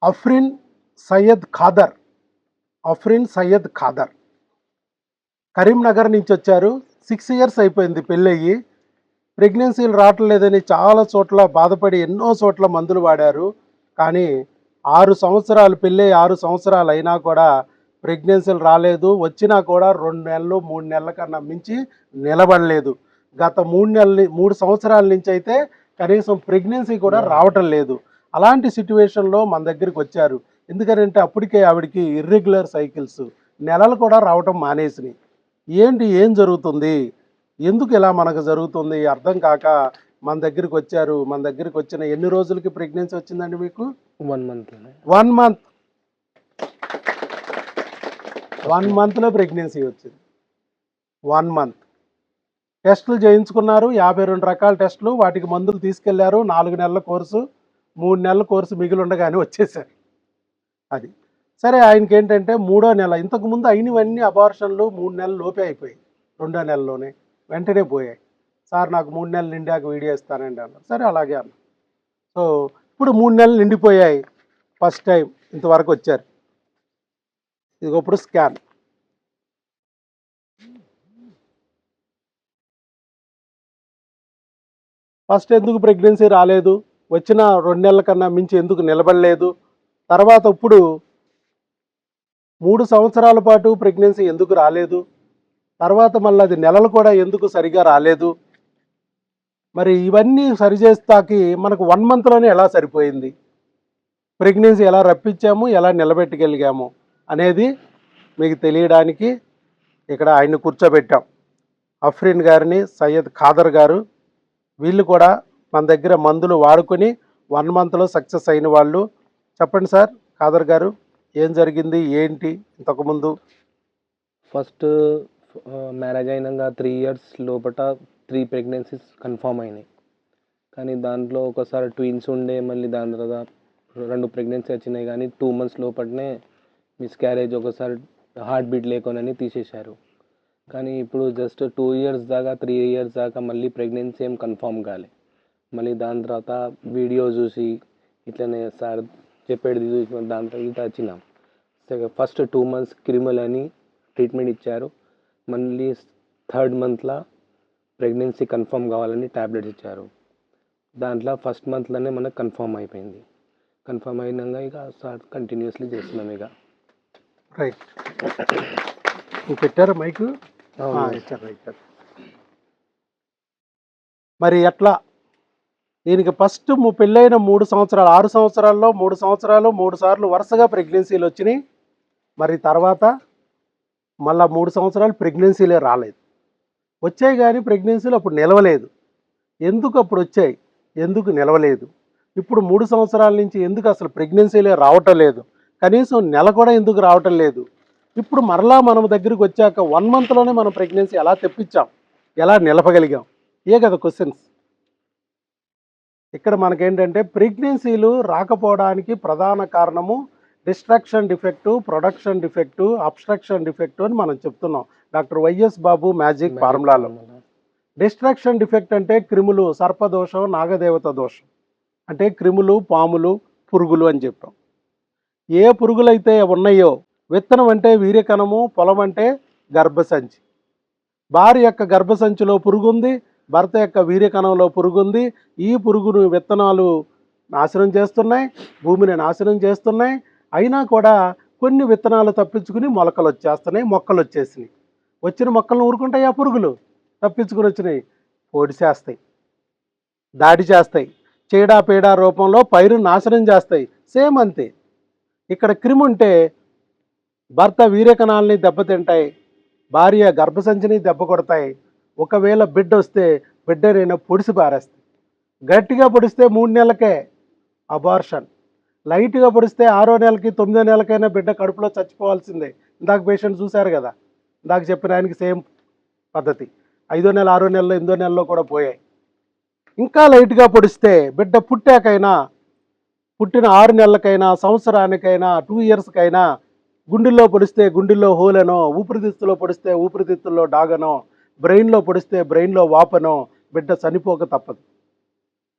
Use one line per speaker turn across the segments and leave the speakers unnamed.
అఫ్రిన్ సయ్యద్ ఖాదర్. అఫ్రిన్ సయ్యద్ ఖాదర్ కరీంనగర్ నుంచి వచ్చారు. 6 ఇయర్స్ అయిపోయింది పెళ్ళయ్యి. ప్రెగ్నెన్సీలు రావట్లేదని చాలా చోట్ల బాధపడి ఎన్నో చోట్ల మందులు వాడారు. కానీ 6 సంవత్సరాలు పెళ్ళై 6 సంవత్సరాలు అయినా కూడా ప్రెగ్నెన్సీలు రాలేదు. వచ్చినా కూడా 2 నెలలు 3 నెలల కన్నా మించి నిలబడలేదు. గత 3 సంవత్సరాల నుంచి అయితే కనీసం ప్రెగ్నెన్సీ కూడా రావటం లేదు. అలాంటి సిట్యువేషన్లో మన దగ్గరికి వచ్చారు. ఎందుకంటే అప్పటికే ఆవిడికి ఇర్రెగ్యులర్ సైకిల్స్, నెలలు కూడా రావటం మానేసినాయి. ఏం జరుగుతుంది, ఎందుకు ఇలా మనకు జరుగుతుంది అర్థం కాక మన దగ్గరికి వచ్చారు. మన దగ్గరికి వచ్చిన ఎన్ని రోజులకి ప్రెగ్నెన్సీ వచ్చిందండి మీకు?
1 మంత్.
1 మంత్. 1 మంత్లో ప్రెగ్నెన్సీ వచ్చింది. 1 మంత్ టెస్టులు చేయించుకున్నారు. 52 రకాల టెస్టులు, వాటికి మందులు తీసుకెళ్లారు. 4 నెలల కోర్సు, 3 నెలల కోర్సు మిగిలి ఉండగానే వచ్చేసారు. అది సరే. ఆయనకి ఏంటంటే 3వ నెల, ఇంతకుముందు అయినవన్నీ అబార్షన్లు 3 నెలల లోపే అయిపోయాయి. 2వ నెలలోనే వెంటనే పోయాయి. సార్ నాకు 3 నెలలు నిండాక వీడియో ఇస్తానండి అన్నారు. సరే అలాగే అన్న. సో ఇప్పుడు 3 నెలలు నిండిపోయాయి. ఫస్ట్ టైం ఇంతవరకు వచ్చారు. ఇదిగప్పుడు స్కాన్. ఫస్ట్ ఎందుకు ప్రెగ్నెన్సీ రాలేదు, వచ్చిన 2 నెలల కన్నా మించి ఎందుకు నిలబడలేదు, తర్వాత ఇప్పుడు 3 సంవత్సరాల పాటు ప్రెగ్నెన్సీ ఎందుకు రాలేదు, తర్వాత మళ్ళీ అది నెలలు కూడా ఎందుకు సరిగా రాలేదు, మరి ఇవన్నీ సరిచేస్తాకి మనకు 1 మంత్లోనే ఎలా సరిపోయింది, ప్రెగ్నెన్సీ ఎలా రప్పించాము, ఎలా నిలబెట్టగలిగాము అనేది మీకు తెలియడానికి ఇక్కడ ఆయన్ని కూర్చోబెట్టాం. అఫ్రిన్ గారిని, సయ్యద్ ఖాదర్ గారు. వీళ్ళు కూడా మన దగ్గర మందులు వాడుకొని 1 మంత్లో సక్సెస్ అయిన వాళ్ళు. చెప్పండి సార్ ఖాదర్ గారు, ఏం జరిగింది ఏంటి ఇంతకుముందు?
ఫస్ట్ మ్యారేజ్ అయినాక 3 ఇయర్స్ లోపల 3 ప్రెగ్నెన్సీస్ కన్ఫర్మ్ అయినాయి. కానీ దాంట్లో ఒకసారి ట్విన్స్ ఉండే, మళ్ళీ దాని తర్వాత 2 ప్రెగ్నెన్సీ వచ్చినాయి. కానీ 2 మంత్స్ లోపలనే మిస్క్యారేజ్, ఒకసారి హార్ట్ బీట్ లేకొనని తీసేశారు. కానీ ఇప్పుడు జస్ట్ 2 ఇయర్స్ దాకా 3 ఇయర్స్ దాకా మళ్ళీ ప్రెగ్నెన్సీ ఏం కన్ఫర్మ్ కాలే. మళ్ళీ దాని తర్వాత వీడియో చూసి ఇట్లనే సార్ చెప్పేది చూసి దాని తర్వాత వచ్చినాం. ఫస్ట్ 2 మంత్స్ క్రిమల్ అని ట్రీట్మెంట్ ఇచ్చారు. మళ్ళీ 3rd మంత్లో ప్రెగ్నెన్సీ కన్ఫర్మ్ కావాలని ట్యాబ్లెట్స్ ఇచ్చారు. దాంట్లో ఫస్ట్ మంత్లోనే మనకు కన్ఫర్మ్ అయిపోయింది. కన్ఫర్మ్ అయినాక ఇక సార్ కంటిన్యూస్లీ చేస్తున్నాం ఇక.
రైట్. పెట్టారు మైకు? ఇచ్చారు. మరి ఎట్లా దీనికి ఫస్ట్ పెళ్ళైన 3 సంవత్సరాలు, 6 సంవత్సరాల్లో 3 సంవత్సరాలు 3 సార్లు వరుసగా ప్రెగ్నెన్సీలు వచ్చినాయి. మరి తర్వాత మళ్ళీ 3 సంవత్సరాలు ప్రెగ్నెన్సీలే రాలేదు. వచ్చాయి కానీ ప్రెగ్నెన్సీలు అప్పుడు నిలవలేదు. ఎందుకు అప్పుడు వచ్చాయి, ఎందుకు నిలవలేదు? ఇప్పుడు 3 సంవత్సరాల నుంచి ఎందుకు అసలు ప్రెగ్నెన్సీలే రావటం లేదు, కనీసం నెల కూడా ఎందుకు రావటం లేదు? ఇప్పుడు మరలా మనం దగ్గరికి వచ్చాక 1 మంత్లోనే మనం ప్రెగ్నెన్సీ ఎలా తెప్పించాం, ఎలా నిలపగలిగాం? కదా క్వశ్చన్స్. ఇక్కడ మనకేంటంటే ప్రెగ్నెన్సీలు రాకపోవడానికి ప్రధాన కారణము distraction defect, production defect, obstruction defect అని మనం చెప్తున్నాం డాక్టర్ వైఎస్ బాబు మ్యాజిక్ ఫార్ములాలో. డిస్ట్రాక్షన్ డిఫెక్ట్ అంటే క్రిములు, సర్పదోషం, నాగదేవత దోషం. అంటే క్రిములు, పాములు, పురుగులు అని చెప్పాం. ఏ పురుగులైతే ఉన్నాయో, విత్తనం అంటే వీర్యకణము, పొలం అంటే గర్భసంచి. భార్య యొక్క గర్భసంచిలో పురుగు ఉంది, భర్త యొక్క వీర్యకణంలో పురుగు ఉంది. ఈ పురుగును విత్తనాలు నాశనం చేస్తున్నాయి, భూమిని నాశనం చేస్తున్నాయి. అయినా కూడా కొన్ని విత్తనాలు తప్పించుకుని మొలకలు వచ్చేస్తున్నాయి, మొక్కలు వచ్చేసినాయి. వచ్చిన మొక్కలను ఊరుకుంటాయి ఆ పురుగులు, తప్పించుకుని వచ్చినాయి పొడిచేస్తాయి, దాడి చేస్తాయి, చీడా రూపంలో పైరు నాశనం చేస్తాయి. సేమ్ అంతే. ఇక్కడ క్రిమి ఉంటే భర్త వీర్యకణాలని దెబ్బతింటాయి, భార్య గర్భసంచిని దెబ్బ కొడతాయి. ఒకవేళ బిడ్డ వస్తే బిడ్డనైనా పొడిసి పారేస్తాయి. గట్టిగా పొడిస్తే 3 నెలలకే అబార్షన్, లైట్గా పొడిస్తే 6వ నెలకి 9వ నెలకైనా బిడ్డ కడుపులో చచ్చిపోవాల్సిందే. ఇందాక పేషెంట్ చూశారు కదా, ఇందాక చెప్పిన ఆయనకి సేమ్ పద్ధతి. 5వ నెల, 6వ నెలలో, 8వ నెలలో కూడా పోయాయి. ఇంకా లైట్గా పొడిస్తే బిడ్డ పుట్టాకైనా, పుట్టిన 6 నెలలకైనా, సంవత్సరానికైనా, 2 ఇయర్స్కైనా గుండెల్లో పొడిస్తే గుండెల్లో హోలనో, ఊపిరితిత్తులో పొడిస్తే ఊపిరితిత్తుల్లో డాగనో, బ్రెయిన్లో పొడిస్తే బ్రెయిన్లో వాపనో, బిడ్డ చనిపోక తప్పదు.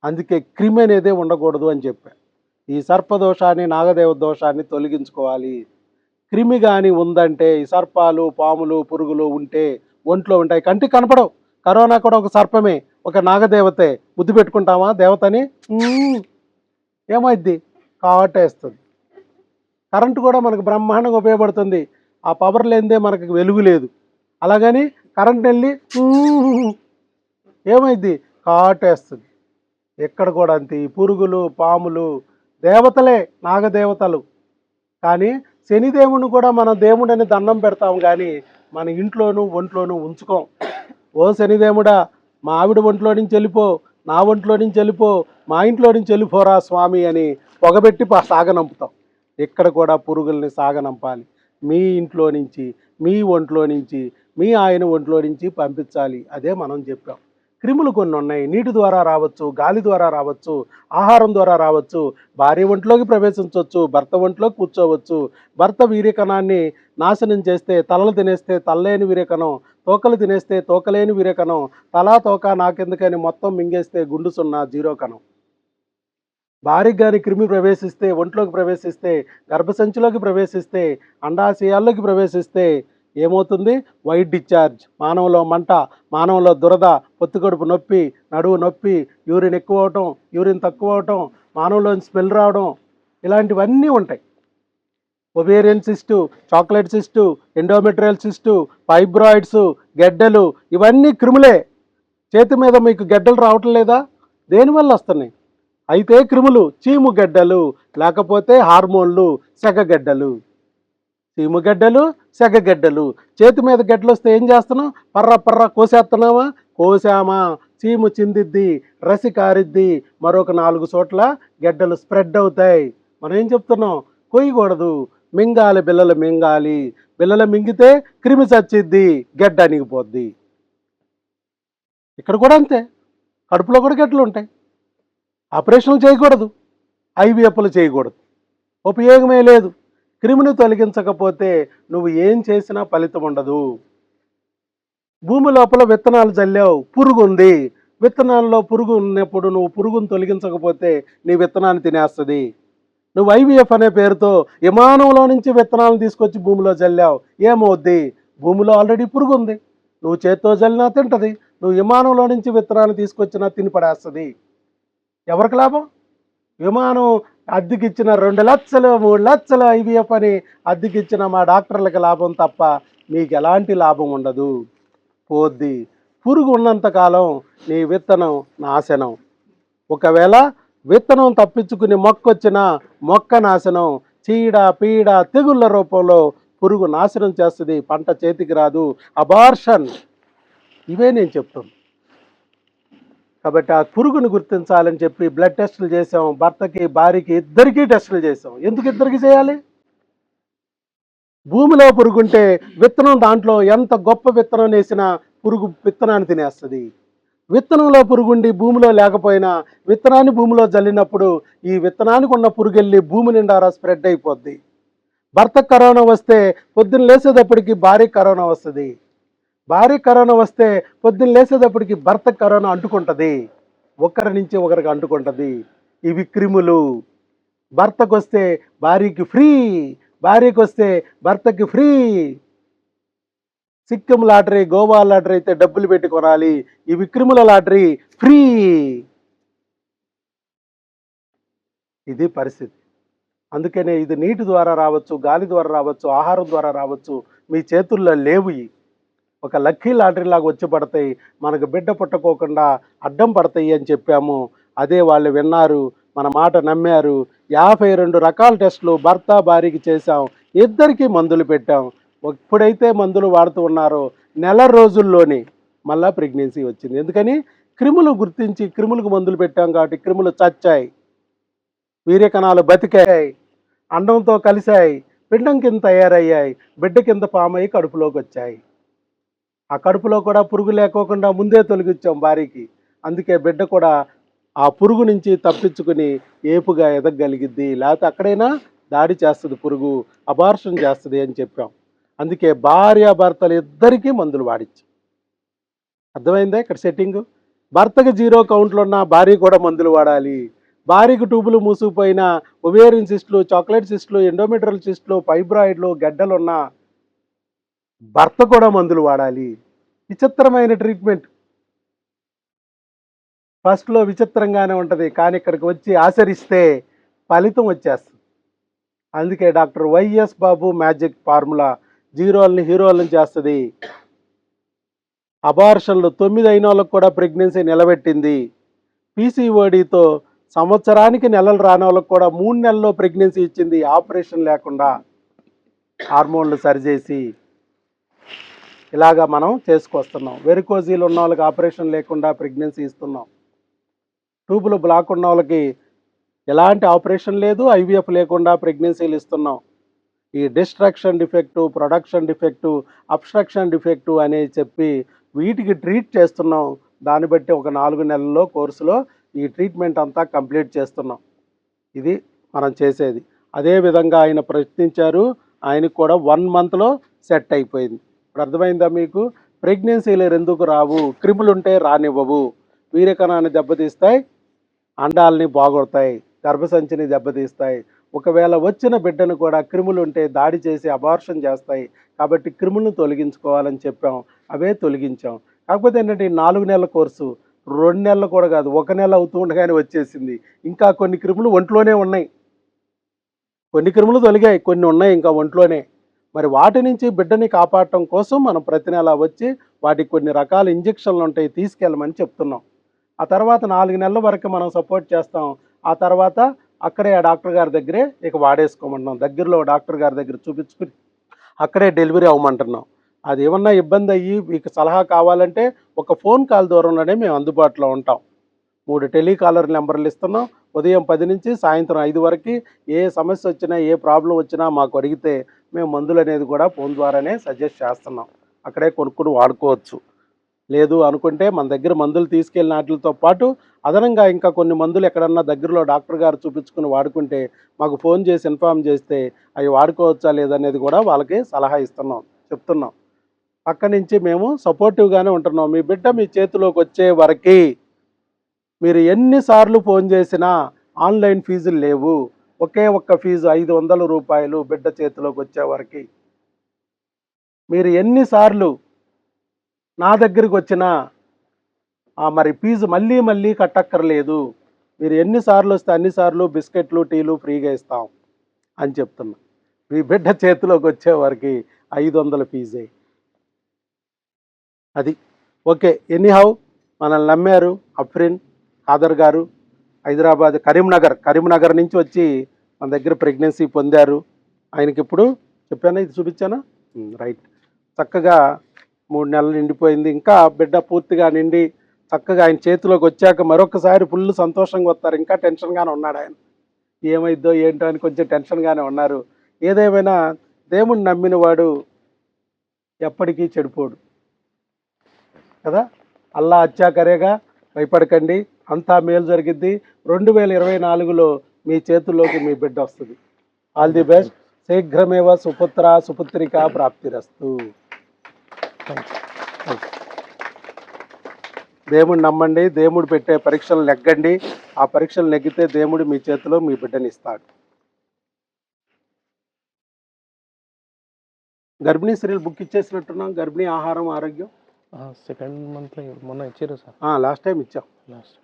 అందుకే క్రిమి అనేదే ఉండకూడదు అని చెప్పా. ఈ సర్పదోషాన్ని నాగదేవ దోషాన్ని తొలగించుకోవాలి. క్రిమి కానీ ఉందంటే ఈ సర్పాలు పాములు పురుగులు ఉంటే ఒంట్లో ఉంటాయి, కంటికి కనపడవు. కరోనా కూడా ఒక సర్పమే, ఒక నాగదేవతే. ముద్దు పెట్టుకుంటామా దేవతని? ఏమైద్ది? కాటేస్తుంది. కరెంటు కూడా మనకు బ్రహ్మాండంగా ఉపయోగపడుతుంది. ఆ పవర్ లేనిదే మనకు వెలుగు లేదు. అలాగని కరెంట్ వెళ్ళి ఏమైద్ది? కాటేస్తుంది. ఎక్కడ కూడా అంతే. ఈ పురుగులు పాములు దేవతలే, నాగదేవతలు. కానీ శనిదేవుని కూడా మనం దేవుడని దండం పెడతాం, కానీ మన ఇంట్లోనూ ఒంట్లోనూ ఉంచుకోం. ఓ శనిదేవుడా, మా ఆవిడ ఒంట్లో నుంచి వెళ్ళిపో, నా ఒంట్లో నుంచి వెళ్ళిపో, మా ఇంట్లో నుంచి వెళ్ళిపోరా స్వామి అని పొగబెట్టి సాగనంపుతాం. ఇక్కడ కూడా పురుగుల్ని సాగనంపాలి. మీ ఇంట్లో నుంచి, మీ ఒంట్లో నుంచి, మీ ఆయన ఒంట్లో నుంచి పంపించాలి. అదే మనం చెప్పాం. క్రిములు కొన్ని ఉన్నాయి. నీటి ద్వారా రావచ్చు, గాలి ద్వారా రావచ్చు, ఆహారం ద్వారా రావచ్చు. భార్య ఒంట్లోకి ప్రవేశించవచ్చు, భర్త ఒంట్లోకి కూర్చోవచ్చు. భర్త వీర్యకణాన్ని నాశనం చేస్తే తలలు తినేస్తే తలలేని వీర్యకణం, తోకలు తినేస్తే తోకలేని వీర్యకణం, తలా తోక నాకెందుకని మొత్తం మింగేస్తే గుండు సున్నా జీరో కణం. భార్యకి కానీ క్రిమి ప్రవేశిస్తే, ఒంట్లోకి ప్రవేశిస్తే, గర్భసంచిలోకి ప్రవేశిస్తే, అండాశయాల్లోకి ప్రవేశిస్తే ఏమవుతుంది? వైట్ డిశ్చార్జ్, మానవులో మంట, మానవులో దురద, పొత్తికడుపు నొప్పి, నడువు నొప్పి, యూరిన్ ఎక్కువ అవటం, యూరిన్ తక్కువ అవటం, మానవులోని స్మెల్ రావడం, ఇలాంటివన్నీ ఉంటాయి. Ovarian cyst, chocolate cyst, endometrial cyst, fibroids, గెడ్డలు, ఇవన్నీ క్రిములే. చేతి మీద మీకు గెడ్డలు రావటం లేదా? దేనివల్ల వస్తున్నాయి? అయితే క్రిములు చీము గెడ్డలు, లేకపోతే హార్మోన్లు సెగగెడ్డలు. చీముగడ్డలు, సెగగెడ్డలు. చేతి మీద గెడ్డలు వస్తే ఏం చేస్తున్నాం? పర్ర పర్ర కోసేస్తున్నామా? కోసామా, చీము చిందిద్ది, రసి కారిద్ది, మరొక 4 చోట్ల గెడ్డలు స్ప్రెడ్ అవుతాయి. మనం ఏం చెప్తున్నాం? కొయ్యకూడదు, మింగాలి, బిల్లలు మింగాలి. బిల్లలు మింగితే క్రిమి చచ్చిద్ది, గెడ్డ అణిగిపోద్ది. ఇక్కడ కూడా అంతే. కడుపులో కూడా గెడ్డలు ఉంటాయి. ఆపరేషన్లు చేయకూడదు, ఐవీఎఫ్లు చేయకూడదు, ఉపయోగమే లేదు. క్రిమిని తొలగించకపోతే నువ్వు ఏం చేసినా ఫలితం ఉండదు. భూమి లోపల విత్తనాలు చల్లావు, పురుగు ఉంది. విత్తనాల్లో పురుగు ఉన్నప్పుడు నువ్వు పురుగును తొలగించకపోతే నీ విత్తనాన్ని తినేస్తుంది. నువ్వు ఐవీఎఫ్ అనే పేరుతో విమానంలో నుంచి విత్తనాలను తీసుకొచ్చి భూమిలో చల్లావు, ఏమవుద్ది? భూమిలో ఆల్రెడీ పురుగు ఉంది. నువ్వు చేత్తో చల్లినా తింటది, నువ్వు విమానంలో నుంచి విత్తనాన్ని తీసుకొచ్చినా తిని పడేస్తుంది. ఎవరికి లాభం? విమానం అద్దెకిచ్చిన 2 లక్షలు 3 లక్షలు ఐవీఎఫ్ అని అద్దెకిచ్చిన మా డాక్టర్లకు లాభం తప్ప మీకు ఎలాంటి లాభం ఉండదు, పోద్ది. పురుగు ఉన్నంతకాలం నీ విత్తనం నాశనం. ఒకవేళ విత్తనం తప్పించుకుని మొక్కొచ్చిన మొక్క నాశనం. చీడ పీడ తెగుళ్ళ రూపంలో పురుగు నాశనం చేస్తుంది, పంట చేతికి రాదు, అబార్షన్. ఇవే నేను చెప్తాను. కాబట్టి ఆ పురుగును గుర్తించాలని చెప్పి బ్లడ్ టెస్టులు చేసాం. భర్తకి భార్యకి ఇద్దరికీ టెస్టులు చేసాం. ఎందుకు ఇద్దరికి చేయాలి? భూమిలో పురుగుంటే విత్తనం, దాంట్లో ఎంత గొప్ప విత్తనం వేసినా పురుగు విత్తనాన్ని తినేస్తుంది. విత్తనంలో పురుగుండి భూమిలో లేకపోయినా విత్తనాన్ని భూమిలో జల్లినప్పుడు ఈ విత్తనానికి ఉన్న పురుగు వెళ్ళి భూమి నిండారా స్ప్రెడ్ అయిపోద్ది. భర్తకు కరోనా వస్తే పొద్దున్న లేసేటప్పటికి భార్యకి కరోనా వస్తుంది. భార్యకి కరోనా వస్తే పొద్దున్న లేసేటప్పటికి భర్తకు కరోనా అంటుకుంటుంది, ఒకరి నుంచి ఒకరికి అంటుకుంటుంది. ఇవి క్రిములు. భర్తకు వస్తే భార్యకి ఫ్రీ, భార్యకి వస్తే భర్తకి free. Sikkim lottery, Goa lottery అయితే డబ్బులు పెట్టి కొనాలి, ఇవి క్రిముల లాటరీ, ఫ్రీ. ఇది పరిస్థితి. అందుకనే ఇది నీటి ద్వారా రావచ్చు, గాలి ద్వారా రావచ్చు, ఆహారం ద్వారా రావచ్చు, మీ చేతుల్లో లేవు. ఒక లక్కీ లాటరీ లాగా వచ్చి పడతాయి, మనకు బిడ్డ పుట్టకోకుండా అడ్డం పడతాయి అని చెప్పాము. అదే వాళ్ళు విన్నారు, మన మాట నమ్మారు. 52 రకాల టెస్టులు భర్త భార్యకి చేశాం, ఇద్దరికీ మందులు పెట్టాం. ఎప్పుడైతే మందులు వాడుతూ ఉన్నారో నెల రోజుల్లోనే మళ్ళా ప్రెగ్నెన్సీ వచ్చింది. ఎందుకని? క్రిములు గుర్తించి క్రిములకు మందులు పెట్టాం కాబట్టి క్రిములు చచ్చాయి, వీర్యకణాలు బతికాయి, అండంతో కలిశాయి, పిండం కింద తయారయ్యాయి, బిడ్డ కింద పామై కడుపులోకి వచ్చాయి. ఆ కడుపులో కూడా పురుగు లేకోకుండా ముందే తొలగించాం భార్యకి. అందుకే బిడ్డ కూడా ఆ పురుగు నుంచి తప్పించుకుని ఏపుగా ఎదగగలిగిద్ది. లేకపోతే అక్కడైనా దాడి చేస్తుంది పురుగు, అబార్షన్ చేస్తుంది అని చెప్పాం. అందుకే భార్యాభర్తలు ఇద్దరికీ మందులు వాడించాం. అర్థమైందా ఇక్కడ సెట్టింగు? భర్తకి 0 కౌంట్లు ఉన్న భార్య కూడా మందులు వాడాలి, భారీగా ట్యూబులు మూసుకుపోయిన ఒవేరియన్ సిస్టులు, చాక్లెట్ సిస్టులు, ఎండోమెట్రియల్ సిస్టులు, ఫైబ్రాయిడ్లు, గడ్డలున్న భర్త కూడా మందులు వాడాలి. విచిత్రమైన ట్రీట్మెంట్. ఫస్ట్లో విచిత్రంగానే ఉంటుంది, కానీ ఇక్కడికి వచ్చి ఆచరిస్తే ఫలితం వచ్చేస్తుంది. అందుకే doctor YS Babu magic formula జీరోల్ని హీరోలను చేస్తుంది. అబార్షన్లు 9 అయిన వాళ్ళకు కూడా ప్రెగ్నెన్సీ నిలబెట్టింది. పీసీఓడితో సంవత్సరానికి నెలలు రాని వాళ్ళకు కూడా 3 నెలల్లో ప్రెగ్నెన్సీ ఇచ్చింది, ఆపరేషన్ లేకుండా హార్మోన్లు సరిచేసి. ఇలాగా మనం చేసుకొస్తున్నాం. వెరికోజీలు ఉన్న వాళ్ళకి ఆపరేషన్ లేకుండా ప్రెగ్నెన్సీ ఇస్తున్నాం. ట్యూబులు బ్లాక్ ఉన్న వాళ్ళకి ఎలాంటి ఆపరేషన్ లేదు, ఐవీఎఫ్ లేకుండా ప్రెగ్నెన్సీలు ఇస్తున్నాం. ఈ destruction defect, production defect, obstruction defect అనేది చెప్పి వీటికి ట్రీట్ చేస్తున్నాం. దాన్ని బట్టి ఒక 4 నెలల్లో కోర్సులో ఈ ట్రీట్మెంట్ అంతా కంప్లీట్ చేస్తున్నాం. ఇది మనం చేసేది. అదేవిధంగా ఆయన ప్రయత్నించారు, ఆయనకు కూడా 1 మంత్లో సెట్ అయిపోయింది. ఇప్పుడు అర్థమైందా మీకు? ప్రెగ్నెన్సీలు ఎందుకు రావు? క్రిములు ఉంటే రానివ్వవు. వీర్యకణాన్ని దెబ్బతీస్తాయి, అండాలని బాగొడతాయి, గర్భసంచిని దెబ్బతీస్తాయి. ఒకవేళ వచ్చిన బిడ్డను కూడా క్రిములు ఉంటే దాడి చేసి అబార్షన్ చేస్తాయి. కాబట్టి క్రిములను తొలగించుకోవాలని చెప్పాం, అవే తొలగించాం. కాకపోతే ఏంటంటే ఈ 4 నెలల కోర్సు 2 నెలలు కూడా కాదు, 1 నెల అవుతూ ఉండగానే వచ్చేసింది. ఇంకా కొన్ని క్రిములు ఒంట్లోనే ఉన్నాయి, కొన్ని క్రిములు తొలగాయి, కొన్ని ఉన్నాయి ఇంకా ఒంట్లోనే. మరి వాటి నుంచి బిడ్డని కాపాడటం కోసం మనం ప్రతి నెల వచ్చి వాటికి కొన్ని రకాల ఇంజెక్షన్లు ఉంటాయి, తీసుకెళ్ళమని చెప్తున్నాం. ఆ తర్వాత 4 నెలల వరకు మనం సపోర్ట్ చేస్తాం. ఆ తర్వాత అక్కడే ఆ డాక్టర్ గారి దగ్గరే ఇక వాడేసుకోమంటున్నాం. దగ్గరలో డాక్టర్ గారి దగ్గర చూపించుకుని అక్కడే డెలివరీ అవ్వమంటున్నాం. అది ఏమన్నా ఇబ్బంది అయ్యి మీకు సలహా కావాలంటే ఒక ఫోన్ కాల్ దూరంలోనే మేము అందుబాటులో ఉంటాం. 3 టెలికాలర్ నెంబర్లు ఇస్తున్నాం. ఉదయం 10 నుంచి సాయంత్రం 5 వరకు ఏ సమస్య వచ్చినా, ఏ ప్రాబ్లం వచ్చినా మాకు అడిగితే మేము మందులు అనేది కూడా ఫోన్ ద్వారానే సజెస్ట్ చేస్తున్నాం. అక్కడే కొనుక్కుని వాడుకోవచ్చు. లేదు అనుకుంటే మన దగ్గర మందులు తీసుకెళ్ళిన వాటితో పాటు అదనంగా ఇంకా కొన్ని మందులు ఎక్కడన్నా దగ్గరలో డాక్టర్ గారు చూపించుకుని వాడుకుంటే మాకు ఫోన్ చేసి ఇన్ఫామ్ చేస్తే అవి వాడుకోవచ్చా లేదనేది కూడా వాళ్ళకి సలహా ఇస్తున్నాం, చెప్తున్నాం. పక్క నుంచి మేము సపోర్టివ్గానే ఉంటున్నాం. మీ బిడ్డ మీ చేతిలోకి వచ్చే వరకు మీరు ఎన్నిసార్లు ఫోన్ చేసినా ఆన్లైన్ ఫీజులు లేవు. ఒకే ఒక్క ఫీజు 500 రూపాయలు బిడ్డ చేతిలోకి వచ్చే వరకు. మీరు ఎన్నిసార్లు నా దగ్గరికి వచ్చినా మరి ఫీజు మళ్ళీ మళ్ళీ కట్టక్కర్లేదు. మీరు ఎన్నిసార్లు వస్తే అన్నిసార్లు బిస్కెట్లు, టీలు ఫ్రీగా ఇస్తాం అని చెప్తున్నా. మీ బిడ్డ చేతిలోకి వచ్చే వరకు 500 ఫీజే. అది ఓకే. ఎనీహౌ మనల్ని నమ్మారు అఫ్రిన్ ఖాదర్ గారు, హైదరాబాద్ కరీంనగర్ నుంచి వచ్చి మన దగ్గర ప్రెగ్నెన్సీ పొందారు. ఆయనకి ఇప్పుడు చెప్పానా, ఇది చూపించానా? రైట్. చక్కగా 3 నెలలు నిండిపోయింది. ఇంకా బిడ్డ పూర్తిగా నిండి చక్కగా ఆయన చేతిలోకి వచ్చాక మరొకసారి ఫుల్ సంతోషంగా వస్తారు. ఇంకా టెన్షన్గానే ఉన్నాడు ఆయన, ఏమైద్దో ఏంటో అని కొంచెం టెన్షన్గానే ఉన్నారు. ఏదేమైనా దేవుణ్ణి నమ్మిన వాడు ఎప్పటికీ చెడిపోడు కదా. అల్లా అచ్చా కరేగా, భయపడకండి, అంతా మేలు జరిగిద్ది. 2024లో మీ చేతుల్లోకి మీ బిడ్డ వస్తుంది. All the best. శీఘ్రమేవ సుపుత్ర సుపుత్రిక ప్రాప్తిరస్తు. దేవుడు నమ్మండి, దేవుడు పెట్టే పరీక్షలు నెగ్గండి. ఆ పరీక్షలు నెగ్గితే దేవుడు మీ చేతిలో మీ బిడ్డని ఇస్తాడు. గర్భిణీ స్త్రీలు బుక్ ఇచ్చేసినట్టున్నాం. గర్భిణీ ఆహారం ఆరోగ్యం
సెకండ్ మంత్లో మొన్న ఇచ్చారు సార్,
లాస్ట్ టైం ఇచ్చాం.
లాస్ట్